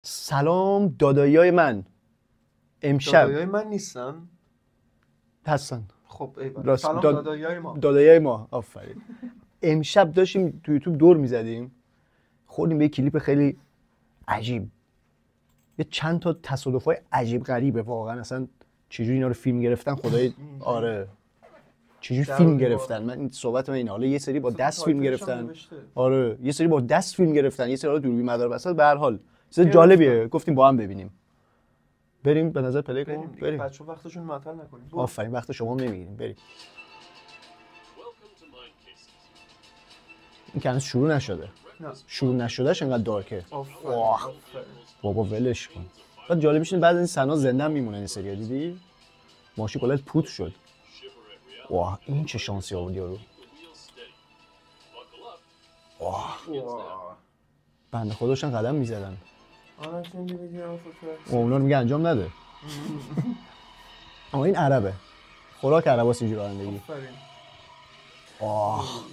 سلام دادایای من. امشب دادایای من نیستن؟ هستن. خب ایول. راست سلام دادایای ما. دادایای ما. آفرین. امشب داشتیم تو یوتیوب دور میزدیم، خوردیم به یه کلیپ خیلی عجیب، یه چند تا تصادفای عجیب غریبه واقعا. اصلا چجوری اینا رو فیلم گرفتن خدای آره چجوری فیلم گرفتن. من این صحبت من اینه. حالا یه سری با دست فیلم گرفتن، آره یه سری با دست فیلم گرفتن، یه سری دوربین مدار بساط. به هر حال چیز جالبیه، گفتیم با هم ببینیم. بریم به نظر پلی کنیم. بریم. بچه‌ها وقتشون معطل نکنیم. آفرین، وقت شما نمیگیریم. بریم. این که هنوز شروع نشده. نه. شروع نشدهش انقدر دارکه. آفرین. بابا ولش کن. بعد جالبیش اینه بعد این سنا زنده میمونن این سری. دیدی؟ ماشین کلا پوت شد. واه این چه شانسی آورد یارو. واه بنده خدا داشتن قدم میزدن. اونا رو میگه انجام نده. اما این عربه. خوراک عرباست اینجور رانندگی. آه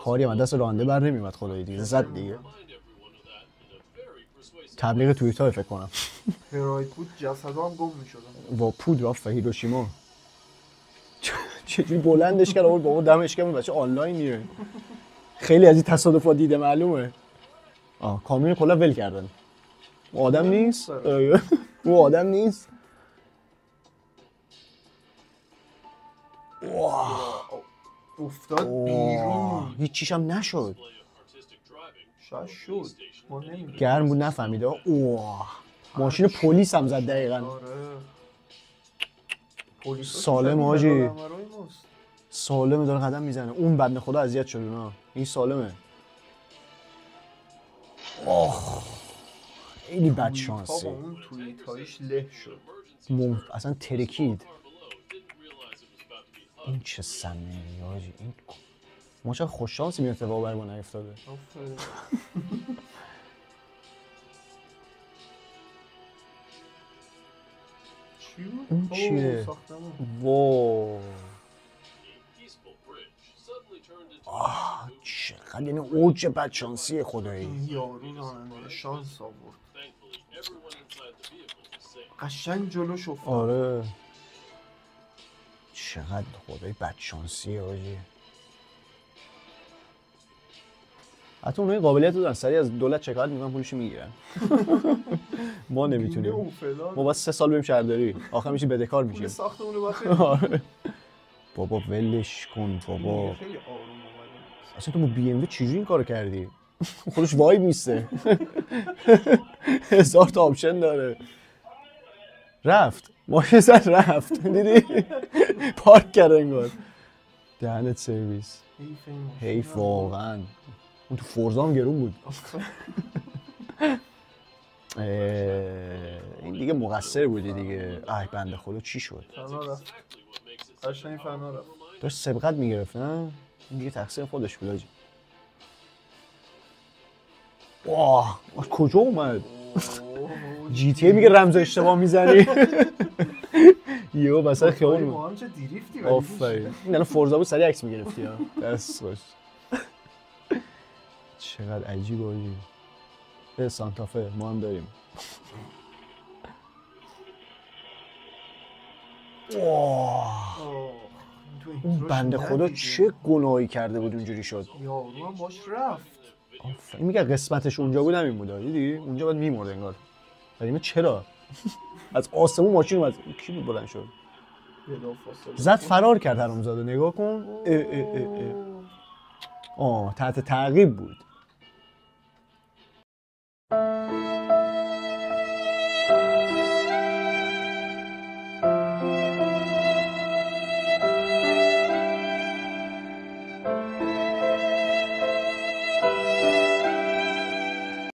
کاری من دست راننده بر نمیومد خدایی دیگه. زد دیگه. تبلیغ توییتر فکر کنم. هرای پود جسدا هم گم میشدن. با پود رفت هیروشیما. چجوری بلندش کرد آورد بابا دمش کرد. بچه آنلاین میره. خیلی از این تصادفات دیده معلومه. کامیون کلا ول کردن. او آدم نیست. او آدم نیست. افتاد بیرون. هیچ چیش هم نشد. شاید شد. ما نمیدونیم. گرم بود نفهمیده. اوه ماشین پلیس هم زد دقیقاً. آره. سالم حاجی. سالمه داره قدم میزنه. اون بنده خدا اذیت شد اونا. این سالمه. خیلی بد شانسی. اون توییتایش له شد. اصلا ترکید. این چه سنه حاجی. این ما چه خوش شانسی این اتفاق بر ما نیفتاده. این چیه؟ واو چقدر یعنی اوج بدشانسی خدایی. این یارو راننده شانس آورد. قشنگ جلوش افتاد. آره چقدر خدایی بدشانسیه حاجی. حتی اونها قابلیت رو دارن سریع از دولت شکایت میکنن پولشو میگیرن. ما نمیتونیم. ما باید 3 سال بریم شهرداری آخر میشه بدهکار میشیم. پول ساختمون رو باید بابا ولش کن بابا. خیلی آروم اومده. اصلا تو با بی ام و چجوری این کارو کردی؟ خودش وایب نیسته. 1000 تا آپشن داره. رفت ماشین زد رفت. دیدی؟ پارک کرد انگار. دهنت سرویس. حیف واقعا. اون تو فورزا هم گرون بود. این دیگه مقصر بودی دیگه. بنده خدا چی شد؟ فنا رفت. قشنگ فنا رفت. داشت سبقت میگرفت نه؟ این دیگه تقصیر خودش بود. واه کجا اومد؟ جی تی میگه رمز اشتباه میزنی. یهو وسط خیابون ما هم چه دیریفتی. آفرین. این الان فورزا بود سریع عکس میگرفتی ها. دست خوش. چقدر عجیبه آجی. به سانتافه ما هم داریم. اون بنده خدا چه گناهی کرده بود اونجوری شد. یارو هم باش رفت. این میگه قسمتش اونجا بود همین بود. دیدی؟ اونجا باید میمرد انگار. ولی چرا؟ از آسمون ماشین اومد. کی بود بلند شد؟ زد فرار کرد حرومزاده. نگاه کن. تحت تعقیب بود.